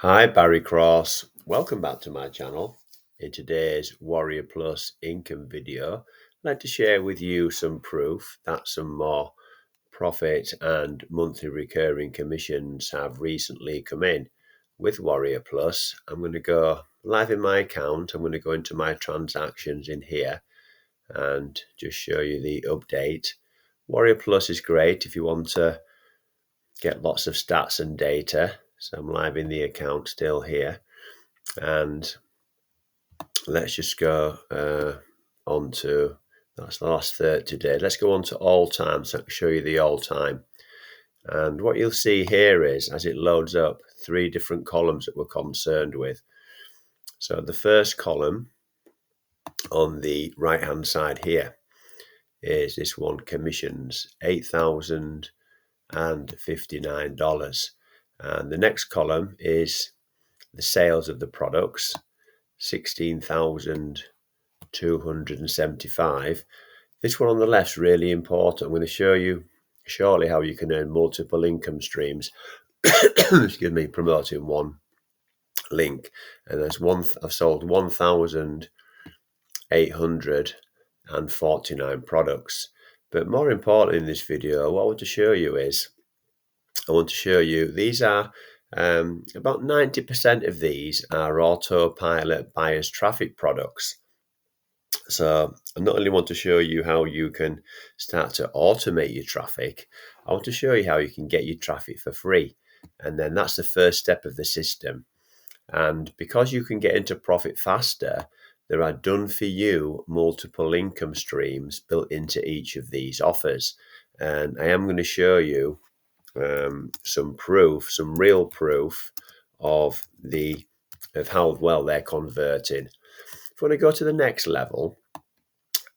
Hi, Barry Cross. Welcome back to my channel. In today's Warrior Plus income video, I'd like to share with you some proof that some more profit and monthly recurring commissions have recently come in with Warrior Plus. I'm going to go live in my account. I'm going to go into my transactions in here and just show you the update. Warrior Plus is great if you want to get lots of stats and data. So I'm live in the account still here, and let's just go on to, that's the last 30 days. Let's go on to all time so I can show you the all time. And what you'll see here is, as it loads up, three different columns that we're concerned with. So the first column on the right hand side here is this one, commissions, $8,059. And the next column is the sales of the products, 16,275. This one on the left is really important. I'm going to show you shortly how you can earn multiple income streams. Excuse me, promoting one link. And there's one, I've sold 1,849 products. But more important in this video, what I want to show you is, I want to show you these are about 90% of these are autopilot buyers traffic products. So I not only want to show you how you can start to automate your traffic, I want to show you how you can get your traffic for free. And then that's the first step of the system. And because you can get into profit faster, there are done for you multiple income streams built into each of these offers. And I am going to show you some proof, some real proof of how well they're converting. If you want to go to the next level,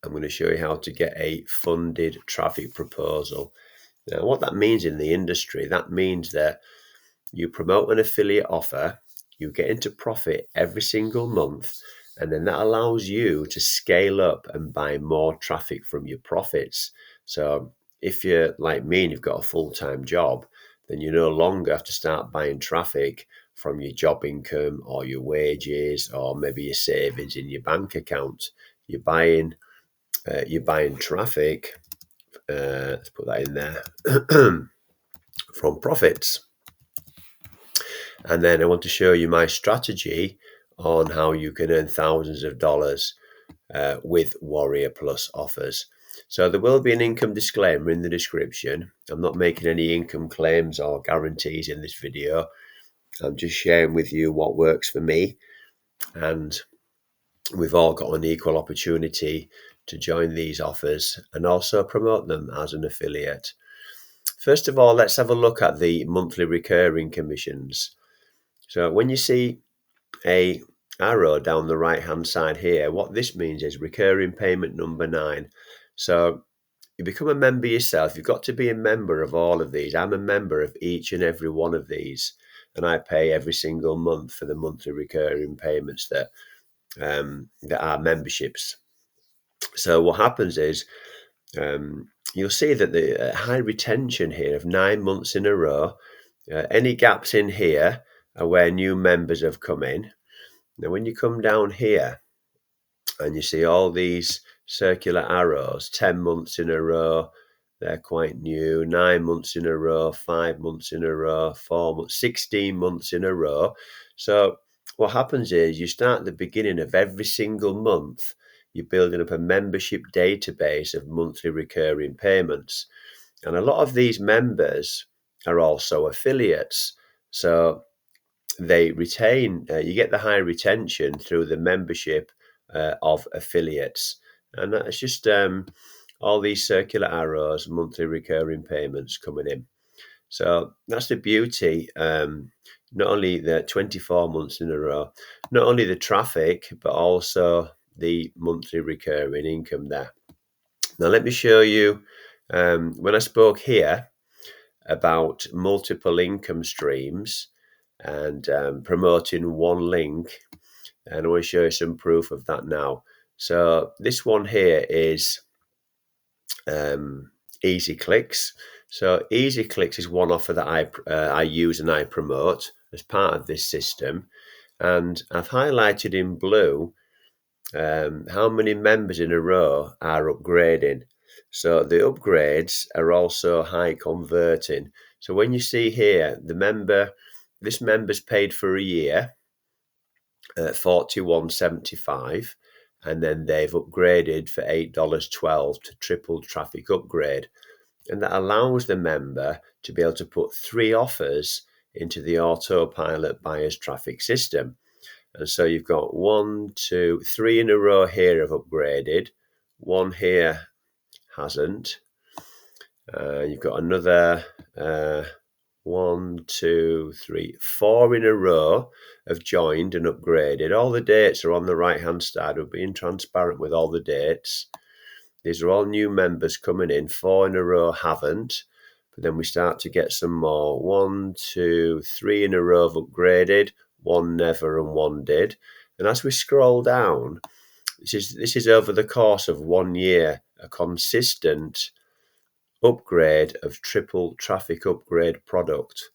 I'm going to show you how to get a funded traffic proposal. Now, what that means in the industry, that means that you promote an affiliate offer, you get into profit every single month, and then that allows you to scale up and buy more traffic from your profits. So if you're like me and you've got a full-time job, then you no longer have to start buying traffic from your job income or your wages or maybe your savings in your bank account. You're buying traffic, let's put that in there, from profits. And then I want to show you my strategy on how you can earn thousands of dollars with Warrior Plus offers. So there will be an income disclaimer in the description. I'm not making any income claims or guarantees in this video. I'm just sharing with you what works for me. And we've all got an equal opportunity to join these offers and also promote them as an affiliate. First of all, let's have a look at the monthly recurring commissions. So when you see a arrow down the right hand side here, what this means is recurring payment number 9. So you become a member yourself. You've got to be a member of all of these. I'm a member of each and every one of these, and I pay every single month for the monthly recurring payments that are memberships. So what happens is you'll see that the high retention here of 9 months in a row. Any gaps in here are where new members have come in. Now, when you come down here and you see all these circular arrows, 10 months in a row, they're quite new, 9 months in a row, 5 months in a row, 4 months, 16 months in a row. So what happens is you start at the beginning of every single month, you're building up a membership database of monthly recurring payments. And a lot of these members are also affiliates. So they retain, you get the high retention through the membership of affiliates. And that's just all these circular arrows, monthly recurring payments coming in. So that's the beauty, not only the 24 months in a row, not only the traffic, but also the monthly recurring income there. Now, let me show you, when I spoke here about multiple income streams and promoting one link, and I want to show you some proof of that now. So this one here is Easy Clix. So Easy Clix is one offer that I use and I promote, as part of this system. And I've highlighted in blue how many members in a row are upgrading. So the upgrades are also high converting. So when you see here, this member's paid for a year at $41.75, and then they've upgraded for $8.12 to triple traffic upgrade. And that allows the member to be able to put 3 offers into the autopilot buyer's traffic system. And so you've got 1, 2, 3 in a row here have upgraded. 1 here hasn't. You've got another 1, 2, 3, 4 in a row have joined and upgraded. All the dates are on the right hand side. We're being transparent with all the dates. These are all new members coming in. 4 in a row haven't. But then we start to get some more. 1, 2, 3 in a row have upgraded. 1 never and 1 did. And as we scroll down, this is over the course of 1 year, a consistent upgrade of triple traffic upgrade product.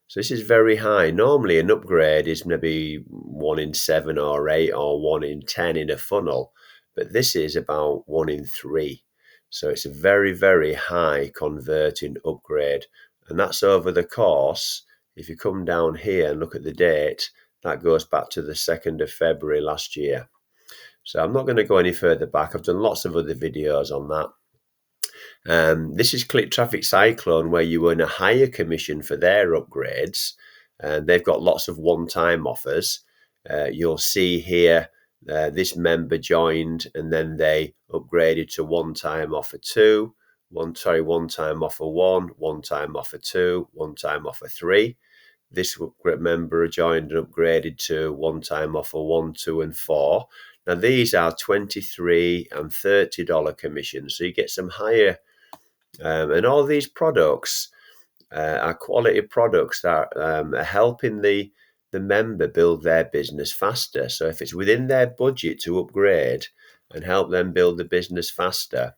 So this is very high. Normally an upgrade is maybe 1 in 7 or 8 or 1 in 10 in a funnel, but this is about 1 in 3. So it's a very, very high converting upgrade. And that's over the course. If you come down here and look at the date, that goes back to the 2nd of February last year. So I'm not going to go any further back. I've done lots of other videos on that. This is Click Traffic Cyclone, where you earn a higher commission for their upgrades. They've got lots of one-time offers. You'll see here this member joined and then they upgraded to one-time offer 2, one-time offer 1, one-time offer 2, one-time offer 3. This member joined and upgraded to one-time offer 1, 2, and 4. Now these are $23 and $30 commissions, so you get some higher. And all these products are quality products that are helping the member build their business faster. So if it's within their budget to upgrade and help them build the business faster,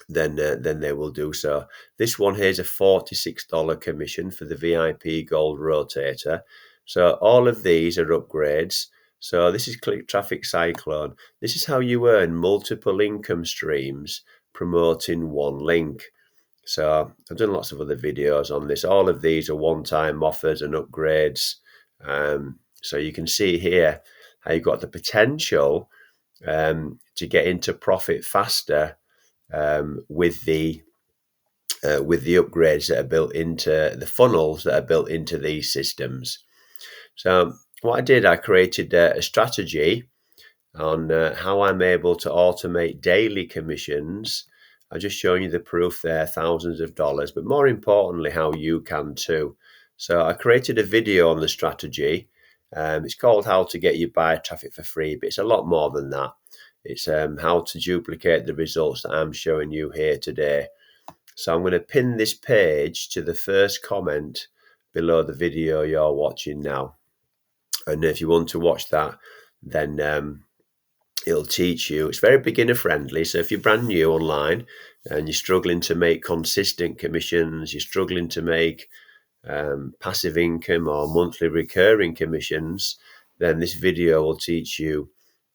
then they will do so. This one here is a $46 commission for the VIP Gold Rotator. So all of these are upgrades. So this is Click Traffic Cyclone. This is how you earn multiple income streams promoting one link. So I've done lots of other videos on this. All of these are one-time offers and upgrades. So you can see here how you've got the potential to get into profit faster with the upgrades that are built into the funnels that are built into these systems. So what I did, I created a strategy on how I'm able to automate daily commissions. I've just shown you the proof there, thousands of dollars, but more importantly, how you can too. So I created a video on the strategy. It's called How to Get Your Buyer Traffic for Free, but it's a lot more than that. It's how to duplicate the results that I'm showing you here today. So I'm going to pin this page to the first comment below the video you're watching now. And if you want to watch that, then it'll teach you. It's very beginner friendly. So if you're brand new online and you're struggling to make consistent commissions, you're struggling to make passive income or monthly recurring commissions, then this video will teach you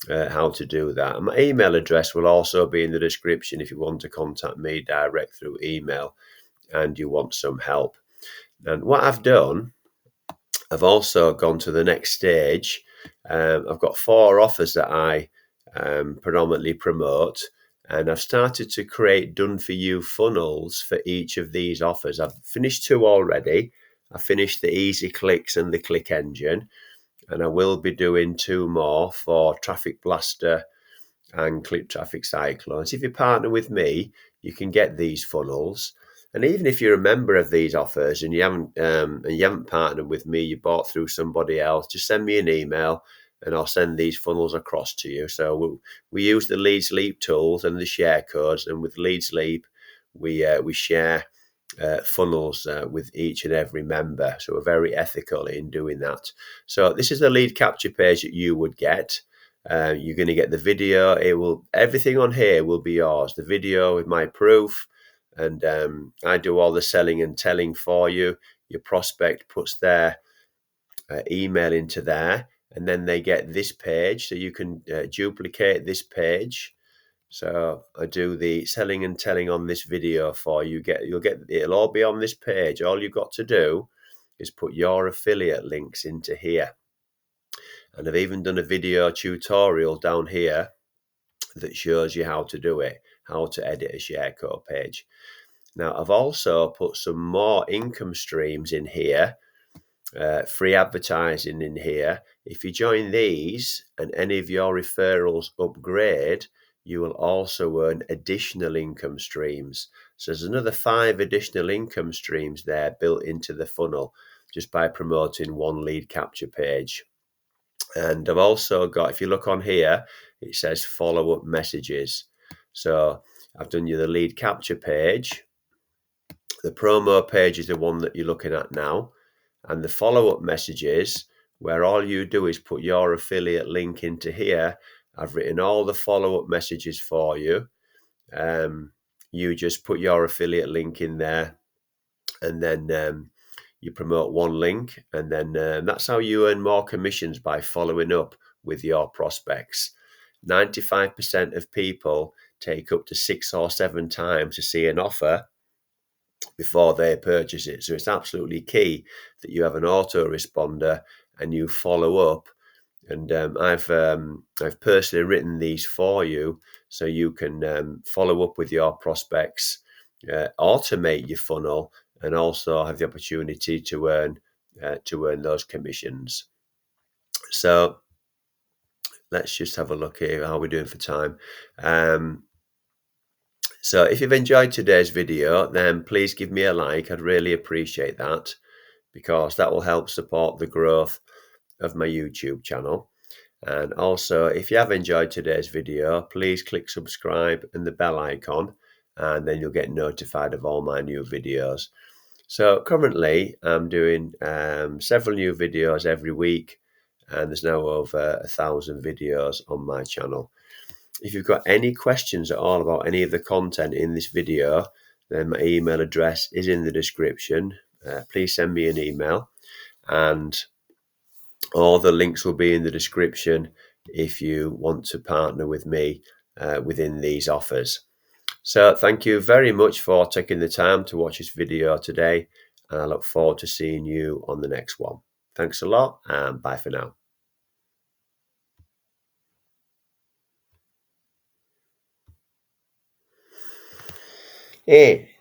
how to do that. And my email address will also be in the description if you want to contact me direct through email and you want some help. And what I've done, I've also gone to the next stage. I've got 4 offers that I predominantly promote, and I've started to create done-for-you funnels for each of these offers. I've finished 2 already. I finished the Easy Clicks and the Click Engine, and I will be doing 2 more for Traffic Blaster and Click Traffic Cyclone. So if you partner with me, you can get these funnels. And even if you're a member of these offers and you haven't partnered with me, you bought through somebody else, just send me an email and I'll send these funnels across to you. So we use the Leads Leap tools and the share codes, and with Leads Leap, we share funnels with each and every member. So we're very ethical in doing that. So this is the lead capture page that you would get. You're going to get the video. Everything on here will be yours. The video with my proof, and I do all the selling and telling for you. Your prospect puts their email into there, and then they get this page. So you can duplicate this page. So I do the selling and telling on this video for you. It'll all be on this page. All you've got to do is put your affiliate links into here. And I've even done a video tutorial down here that shows you how to do it, how to edit a share code page. Now, I've also put some more income streams in here, free advertising in here. If you join these and any of your referrals upgrade, you will also earn additional income streams. So there's another 5 additional income streams there built into the funnel just by promoting one lead capture page. And I've also got, if you look on here, it says follow-up messages. So I've done you the lead capture page. The promo page is the one that you're looking at now. And the follow-up messages, where all you do is put your affiliate link into here. I've written all the follow-up messages for you. You just put your affiliate link in there, and then you promote one link, and then that's how you earn more commissions, by following up with your prospects. 95% of people take up to 6 or 7 times to see an offer before they purchase it. So it's absolutely key that you have an autoresponder and you follow up. And I've personally written these for you so you can follow up with your prospects, automate your funnel, and also have the opportunity to earn those commissions. So let's just have a look here how we're doing for time. So if you've enjoyed today's video, then please give me a like. I'd really appreciate that, because that will help support the growth of my YouTube channel. And also, if you have enjoyed today's video, please click subscribe and the bell icon, and then you'll get notified of all my new videos. So currently I'm doing several new videos every week, and there's now over 1,000 videos on my channel. If you've got any questions at all about any of the content in this video, then my email address is in the description. Please send me an email, and all the links will be in the description if you want to partner with me within these offers. So thank you very much for taking the time to watch this video today, and I look forward to seeing you on the next one. Thanks a lot, and bye for now. Hey.